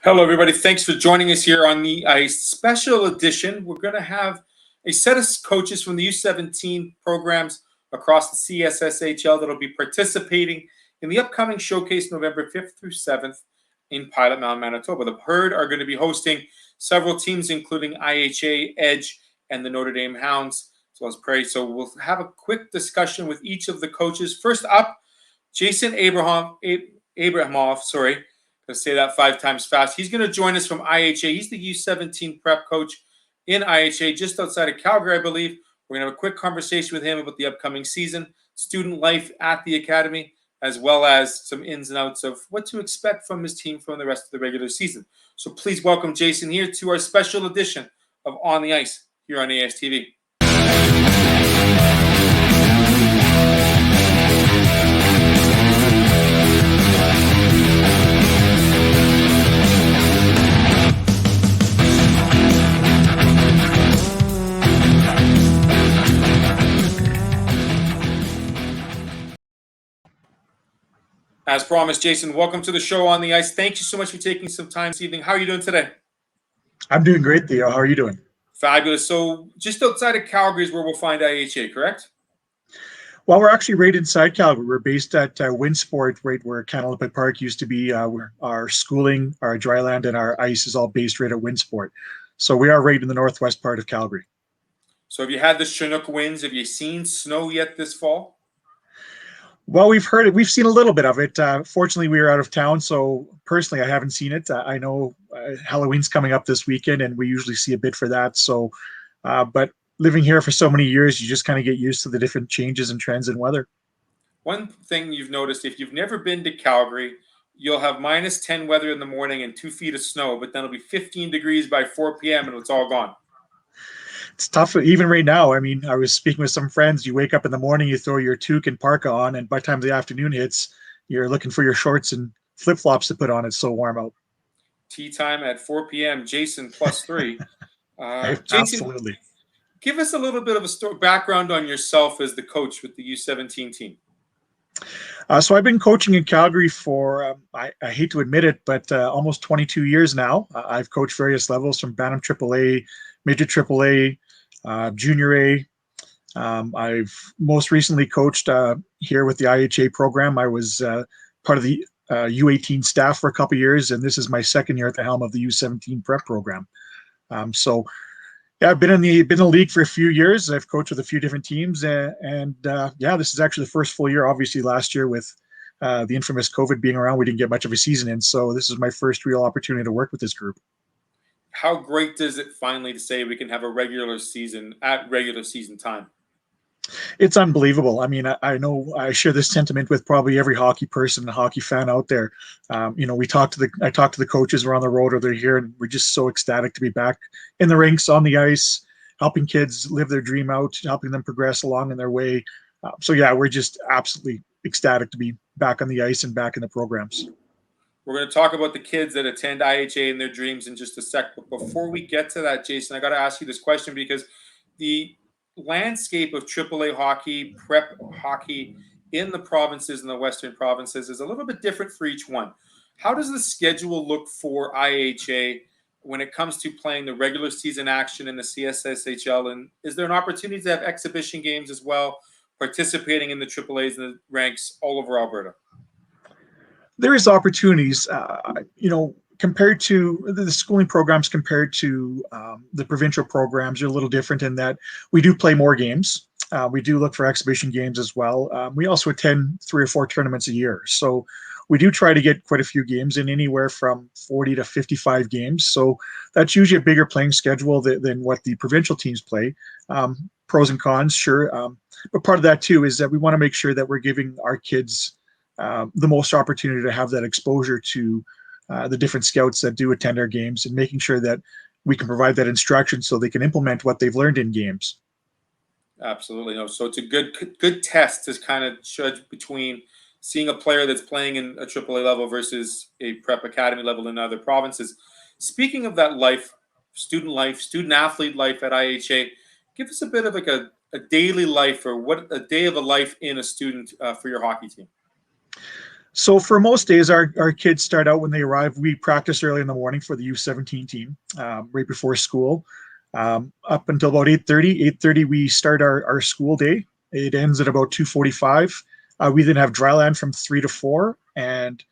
Hello, everybody. Thanks for joining us here on the Ice special edition. We're going to have a set of coaches from the U17 programs across the CSSHL that will be participating in the upcoming showcase November 5th through 7th in Pilot-Mound, Manitoba. The Herd are going to be hosting several teams, including IHA, Edge, and the Notre Dame Hounds, as well as Prairie. So we'll have a quick discussion with each of the coaches. First up, Jason Abramoff, Let's say that 5 times fast. He's going to join us from IHA. He's the U17 prep coach in IHA, just outside of Calgary, I believe. We're going to have a quick conversation with him about the upcoming season, student life at the academy, as well as some ins and outs of what to expect from his team from the rest of the regular season. So please welcome Jason here to our special edition of On the Ice here on ASTV. As promised, Jason, welcome to the show On the Ice. Thank you so much for taking some time this evening. How are you doing today? I'm doing great, Theo. How are you doing? Fabulous. So just outside of Calgary is where we'll find IHA, correct? Well, we're actually right inside Calgary. We're based at Winsport, right where Canolipet Park used to be. Where our schooling, our dryland, and our ice is all based right at Winsport. So we are right in the northwest part of Calgary. So have you had the Chinook winds? Have you seen snow yet this fall? Well, we've heard it. We've seen a little bit of it. Fortunately, we were out of town, so personally, I haven't seen it. I know Halloween's coming up this weekend, and we usually see a bit for that. So, but living here for so many years, you just kind of get used to the different changes and trends in weather. One thing you've noticed, if you've never been to Calgary, you'll have -10 weather in the morning and 2 feet of snow, but then it'll be 15 degrees by 4 p.m. and it's all gone. It's tough even right now. I mean, I was speaking with some friends. You wake up in the morning, you throw your toque and parka on, and by the time the afternoon hits, you're looking for your shorts and flip-flops to put on. It's so warm out. Tea time at 4 p.m. Jason +3. Jason, absolutely. Give us a little bit of a background on yourself as the coach with the U17 team. So I've been coaching in Calgary for, I hate to admit it, but almost 22 years now. I've coached various levels from Bantam AAA, Midget AAA, Junior A. I've most recently coached here with the IHA program. I was part of the U18 staff for a couple of years, and this is my second year at the helm of the U17 prep program. So yeah, I've been in the league for a few years. I've coached with a few different teams, and yeah, this is actually the first full year. Obviously, last year with the infamous COVID being around, we didn't get much of a season in. So this is my first real opportunity to work with this group. How great is it finally to say we can have a regular season at regular season time? It's unbelievable. I mean, I know I share this sentiment with probably every hockey person and hockey fan out there. You know, I talk to the coaches. We're on the road or they're here, and we're just so ecstatic to be back in the rinks, on the ice, helping kids live their dream out, helping them progress along in their way. So yeah, we're just absolutely ecstatic to be back on the ice and back in the programs. We're going to talk about the kids that attend IHA and their dreams in just a sec. But before we get to that, Jason, I got to ask you this question because the landscape of AAA hockey, prep hockey in the provinces and the Western provinces is a little bit different for each one. How does the schedule look for IHA when it comes to playing the regular season action in the CSSHL? And is there an opportunity to have exhibition games as well, participating in the AAAs and the ranks all over Alberta? There is opportunities, you know, compared to the schooling programs, compared to the provincial programs, are a little different in that we do play more games. We do look for exhibition games as well. We also attend 3 or 4 tournaments a year. So we do try to get quite a few games in, anywhere from 40 to 55 games. So that's usually a bigger playing schedule than what the provincial teams play. Pros and cons, sure. But part of that too is that we want to make sure that we're giving our kids the most opportunity to have that exposure to the different scouts that do attend our games, and making sure that we can provide that instruction so they can implement what they've learned in games. Absolutely. No. So it's a good test to kind of judge between seeing a player that's playing in a AAA level versus a prep academy level in other provinces. Speaking of that life, student athlete life at IHA, give us a bit of like a daily life, or what a day of a life in a student for your hockey team. So for most days, our kids start out when they arrive. We practice early in the morning for the U17 team, right before school, up until about 8:30. 8:30, we start our school day. It ends at about 2:45. We then have dry land from 3 to 4, and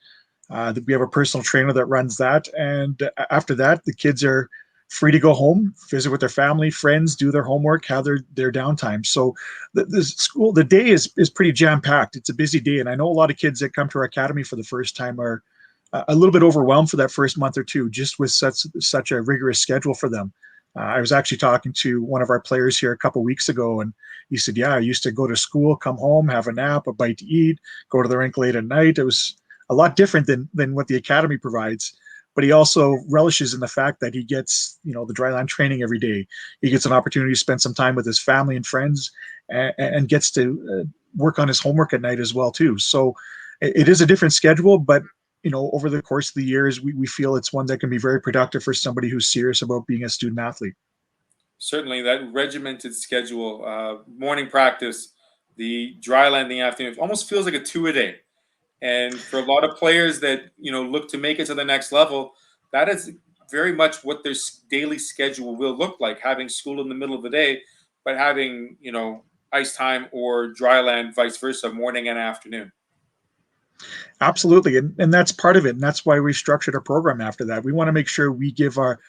we have a personal trainer that runs that. And after that, the kids are free to go home, visit with their family, friends, do their homework, have their downtime. So the day is pretty jam packed. It's a busy day, and I know a lot of kids that come to our academy for the first time are a little bit overwhelmed for that first month or two, just with such a rigorous schedule for them. I was actually talking to one of our players here a couple weeks ago, and he said, "Yeah, I used to go to school, come home, have a nap, a bite to eat, go to the rink late at night. It was a lot different than what the academy provides." But he also relishes in the fact that he gets, the dryland training every day. He gets an opportunity to spend some time with his family and friends, and gets to work on his homework at night as well too. So it is a different schedule, but over the course of the years, we feel it's one that can be very productive for somebody who's serious about being a student athlete. Certainly, that regimented schedule, morning practice, the dry land in the afternoon, it almost feels like a two a day. And for a lot of players that look to make it to the next level, that is very much what their daily schedule will look like. Having school in the middle of the day, but having ice time or dry land, vice versa, morning and afternoon. Absolutely, and that's part of it, and that's why we structured our program after that. We want to make sure we give our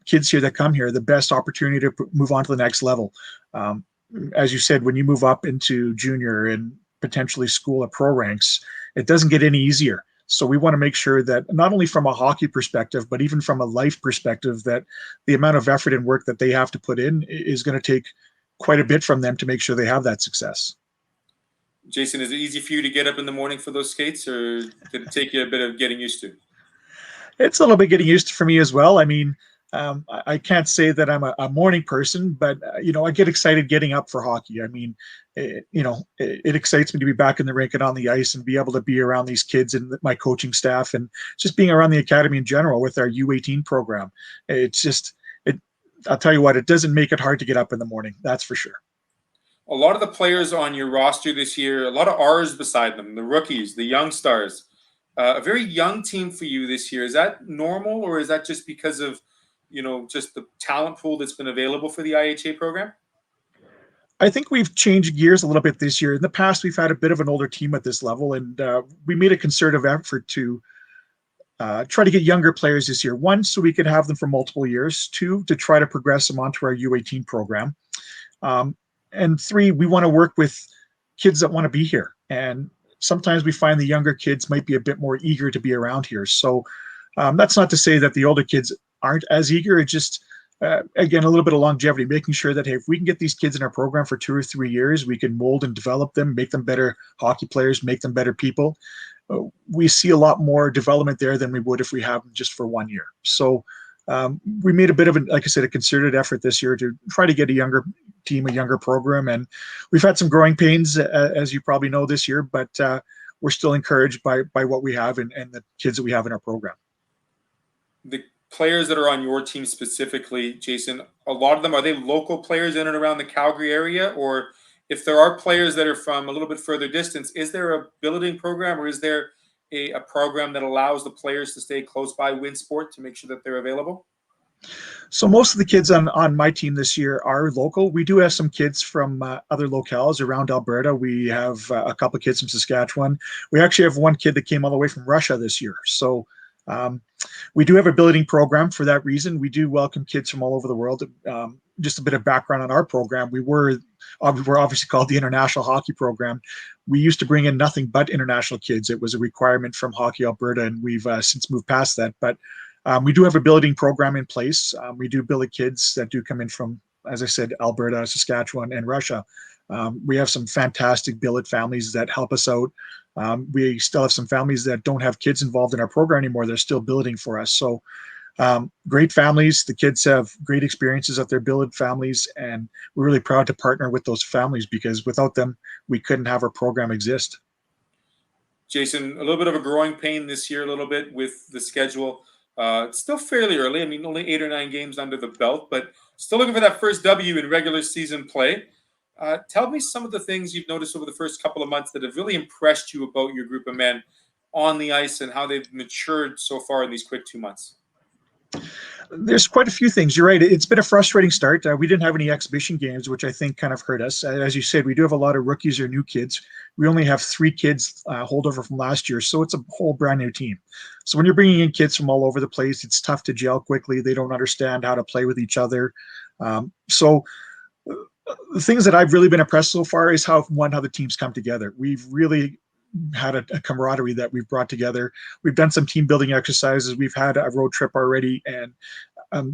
kids here that come here the best opportunity to move on to the next level. Um, as you said, when you move up into junior and potentially school at pro ranks, it doesn't get any easier. So we want to make sure that not only from a hockey perspective, but even from a life perspective, that the amount of effort and work that they have to put in is going to take quite a bit from them to make sure they have that success. Jason, is it easy for you to get up in the morning for those skates, or did it take you a bit of getting used to? It's a little bit getting used to for me as well. I mean, I can't say that I'm a morning person, but I get excited getting up for hockey. I mean, it excites me to be back in the rink and on the ice and be able to be around these kids and my coaching staff and just being around the academy in general with our U18 program. It's just it. I'll tell you what, it doesn't make it hard to get up in the morning. That's for sure. A lot of the players on your roster this year, a lot of R's beside them, the rookies, the young stars. A very young team for you this year. Is that normal, or is that just because of, just the talent pool that's been available for the IHA program? I think we've changed gears a little bit this year. In the past, we've had a bit of an older team at this level, and we made a concerted effort to try to get younger players this year. One, so we could have them for multiple years. Two, to try to progress them onto our U18 program. Um, and three, we want to work with kids that want to be here. And sometimes we find the younger kids might be a bit more eager to be around here. So that's not to say that the older kids aren't as eager. It's just, again, a little bit of longevity, making sure that, hey, if we can get these kids in our program for 2 or 3 years, we can mold and develop them, make them better hockey players, make them better people. We see a lot more development there than we would if we have them just for 1 year. So we made a bit of, like I said, a concerted effort this year to try to get a younger team, a younger program. And we've had some growing pains, as you probably know, this year, but we're still encouraged by what we have and the kids that we have in our program. The players that are on your team specifically, Jason, a lot of them, are they local players in and around the Calgary area? Or if there are players that are from a little bit further distance, is there a billeting program, or is there a program that allows the players to stay close by Winsport to make sure that they're available? So most of the kids on my team this year are local. We do have some kids from other locales around Alberta. We have a couple of kids from Saskatchewan. We actually have one kid that came all the way from Russia this year. So um, we do have a billeting program for that reason. We do welcome kids from all over the world. Just a bit of background on our program. We're obviously called the International Hockey Program. We used to bring in nothing but international kids. It was a requirement from Hockey Alberta, and we've since moved past that. But we do have a billeting program in place. We do billet kids that do come in from, as I said, Alberta, Saskatchewan, and Russia. We have some fantastic billet families that help us out. We still have some families that don't have kids involved in our program anymore. They're still billeting for us. So great families. The kids have great experiences at their billet families, and we're really proud to partner with those families because without them, we couldn't have our program exist. Jason, a little bit of a growing pain this year, a little bit with the schedule. It's still fairly early. I mean, only 8 or 9 games under the belt, but still looking for that first W in regular season play. Tell me some of the things you've noticed over the first couple of months that have really impressed you about your group of men on the ice and how they've matured so far in these quick 2 months. There's quite a few things. You're right. It's been a frustrating start. We didn't have any exhibition games, which I think kind of hurt us. As you said, we do have a lot of rookies or new kids. We only have 3 kids holdover from last year, so it's a whole brand new team. So when you're bringing in kids from all over the place, it's tough to gel quickly. They don't understand how to play with each other. So the things that I've really been impressed so far is how the teams come together. We've really had a camaraderie that we've brought together. We've done some team building exercises. We've had a road trip already, and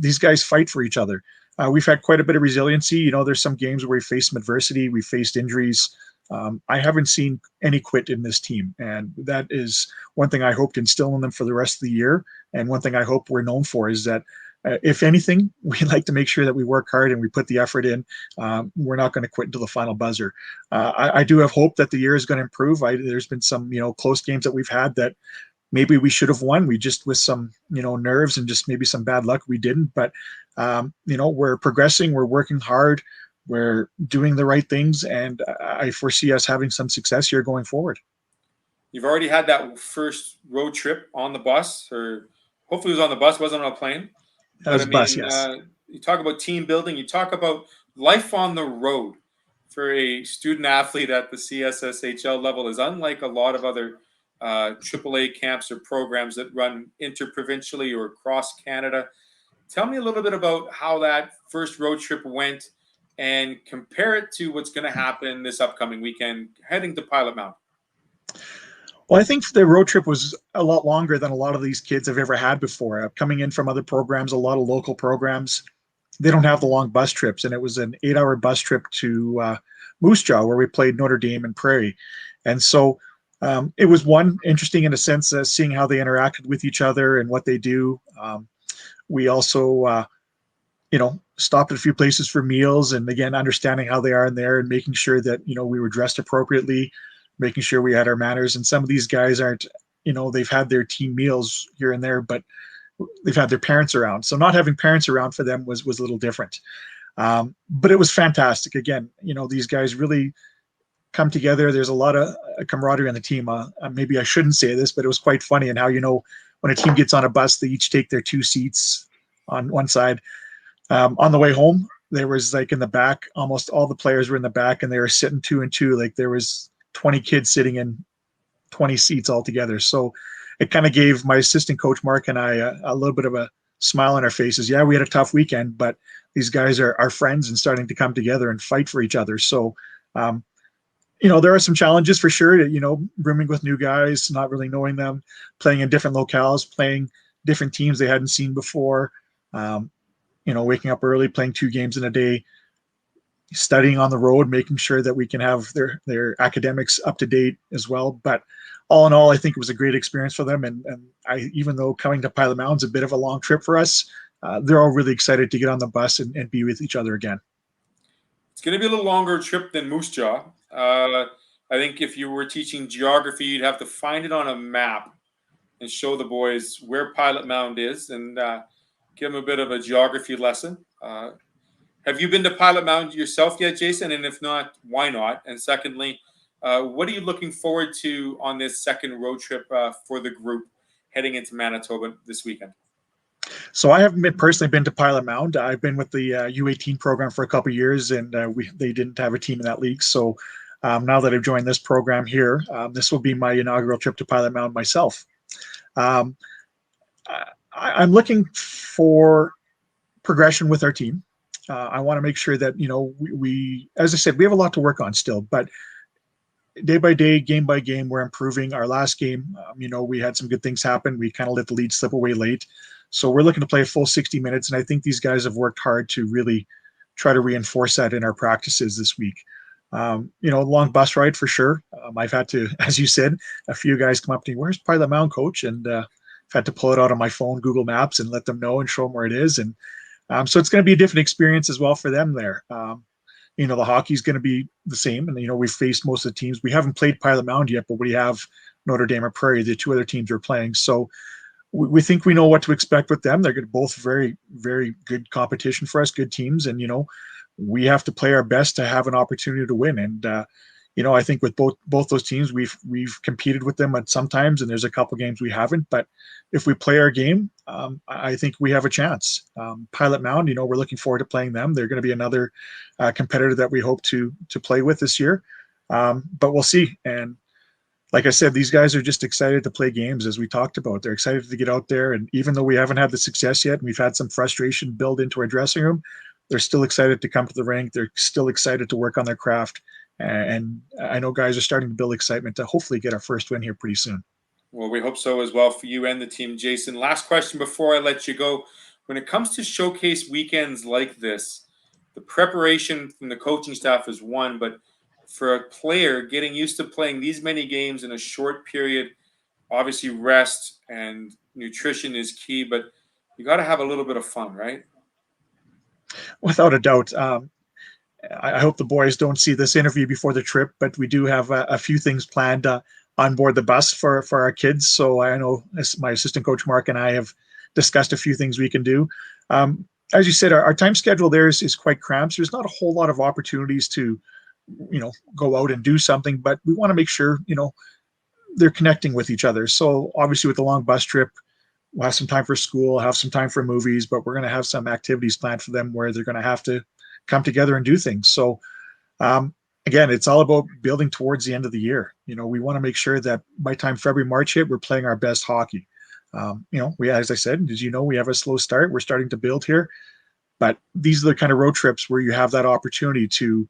these guys fight for each other. We've had quite a bit of resiliency. You know, there's some games where we faced some adversity, we faced injuries. I haven't seen any quit in this team, and that is one thing I hope to instill in them for the rest of the year. And one thing I hope we're known for is that if anything, we like to make sure that we work hard and we put the effort in. We're not going to quit until the final buzzer. I do have hope that the year is going to improve. There's been some, close games that we've had that maybe we should have won. We just, with some, nerves and just maybe some bad luck, we didn't. But, we're progressing. We're working hard. We're doing the right things. And I foresee us having some success here going forward. You've already had that first road trip on the bus, or hopefully it was on the bus, wasn't on a plane. That was bus, yes. You talk about team building. You talk about life on the road for a student athlete at the CSSHL level is unlike a lot of other AAA camps or programs that run interprovincially or across Canada. Tell me a little bit about how that first road trip went and compare it to what's going to happen this upcoming weekend heading to Pilot-Mound. Well, I think the road trip was a lot longer than a lot of these kids have ever had before. Coming in from other programs, a lot of local programs, they don't have the long bus trips. And it was an 8-hour bus trip to Moose Jaw, where we played Notre Dame and Prairie. And so it was interesting in a sense, seeing how they interacted with each other and what they do. We also, stopped at a few places for meals, and again, understanding how they are in there and making sure that, we were dressed appropriately, making sure we had our manners. And some of these guys aren't, they've had their team meals here and there, but they've had their parents around. So not having parents around for them was a little different. But it was fantastic. Again, these guys really come together. There's a lot of camaraderie on the team. Maybe I shouldn't say this, but it was quite funny. And how, when a team gets on a bus, they each take their 2 seats on one side. On the way home, there was, like, in the back, almost all the players were in the back, and they were sitting 2 and 2. Like, there was 20 kids sitting in 20 seats altogether. So it kind of gave my assistant coach, Mark, and I a little bit of a smile on our faces. Yeah, we had a tough weekend, but these guys are our friends and starting to come together and fight for each other. So, there are some challenges for sure, rooming with new guys, not really knowing them, playing in different locales, playing different teams they hadn't seen before, waking up early, playing 2 games in a day, studying on the road, making sure that we can have their academics up to date as well. But all in all, I think it was a great experience for them. And even though coming to Pilot-Mound is a bit of a long trip for us, they're all really excited to get on the bus and be with each other again. It's going to be a little longer trip than Moose Jaw. I think if you were teaching geography, you'd have to find it on a map and show the boys where Pilot-Mound is and give them a bit of a geography lesson. Have you been to Pilot-Mound yourself yet, Jason? And if not, why not? And secondly, what are you looking forward to on this second road trip for the group heading into Manitoba this weekend? So I haven't personally been to Pilot-Mound. I've been with the U18 program for a couple of years, and they didn't have a team in that league. So now that I've joined this program here, this will be my inaugural trip to Pilot-Mound myself. I'm looking for progression with our team. I want to make sure that, we, as I said, we have a lot to work on still, but day by day, game by game, we're improving. Our last game, we had some good things happen. We kind of let the lead slip away late. So we're looking to play a full 60 minutes. And I think these guys have worked hard to really try to reinforce that in our practices this week. Long bus ride for sure. I've had to, as you said, a few guys come up to me, "Where's Pilot-Mound, coach?" And I've had to pull it out on my phone, Google Maps, and let them know and show them where it is. And so it's going to be a different experience as well for them there. The hockey is going to be the same. And, we've faced most of the teams. We haven't played Pilot-Mound yet, but we have Notre Dame and Prairie, the 2 other teams we're playing. So we think we know what to expect with them. They're going to both very, very good competition for us, good teams. And, we have to play our best to have an opportunity to win. And I think with both those teams, we've competed with them at sometimes, and there's a couple games we haven't. But if we play our game, I think we have a chance. Pilot-Mound, we're looking forward to playing them. They're going to be another competitor that we hope to play with this year. But we'll see. And like I said, these guys are just excited to play games, as we talked about. They're excited to get out there. And even though we haven't had the success yet, and we've had some frustration build into our dressing room, they're still excited to come to the rink. They're still excited to work on their craft. And I know guys are starting to build excitement to hopefully get our first win here pretty soon. Well, we hope so as well for you and the team, Jason. Last question before I let you go. When it comes to showcase weekends like this, the preparation from the coaching staff is one, but for a player getting used to playing these many games in a short period, obviously rest and nutrition is key, but you got to have a little bit of fun, right? Without a doubt. I hope the boys don't see this interview before the trip, but we do have a few things planned on board the bus for our kids. So I know my assistant coach Mark and I have discussed a few things we can do. As you said, our time schedule there is quite cramped. So there's not a whole lot of opportunities to, go out and do something, but we want to make sure, they're connecting with each other. So obviously with the long bus trip, we'll have some time for school, have some time for movies, but we're going to have some activities planned for them where they're going to have to come together and do things. So again, it's all about building towards the end of the year. We want to make sure that by time February, March hit, we're playing our best hockey. As I said, as we have a slow start. We're starting to build here, but these are the kind of road trips where you have that opportunity to,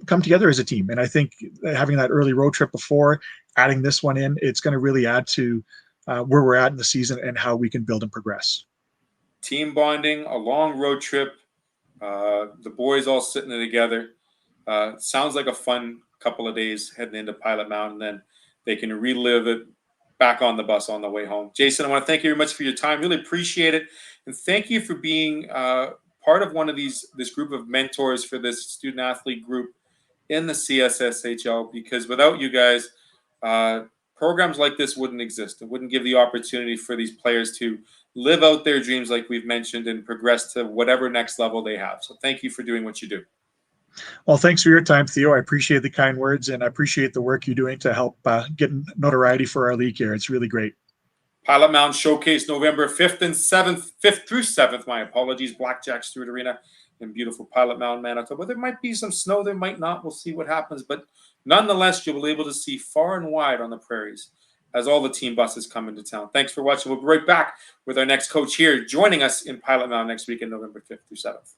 come together as a team. And I think having that early road trip before adding this one in, it's going to really add to where we're at in the season and how we can build and progress. Team bonding, a long road trip, the boys all sitting together. Sounds like a fun couple of days heading into Pilot-Mound, and then they can relive it back on the bus on the way home. Jason, I want to thank you very much for your time. Really appreciate it. And thank you for being part of this group of mentors for this student athlete group in the CSSHL, because without you guys, programs like this wouldn't exist. It wouldn't give the opportunity for these players to live out their dreams like we've mentioned and progress to whatever next level they have. So thank you for doing what you do. Well, thanks for your time, Theo. I appreciate the kind words, and I appreciate the work you're doing to help get notoriety for our league here. It's really great. Pilot-Mound Showcase November 5th through 7th, my apologies, Blackjack Stewart Arena in beautiful Pilot-Mound, Manitoba. There might be some snow, there might not. We'll see what happens. But nonetheless, you'll be able to see far and wide on the prairies as all the team buses come into town. Thanks for watching. We'll be right back with our next coach here joining us in Pilot-Mound next week in November 5th through 7th.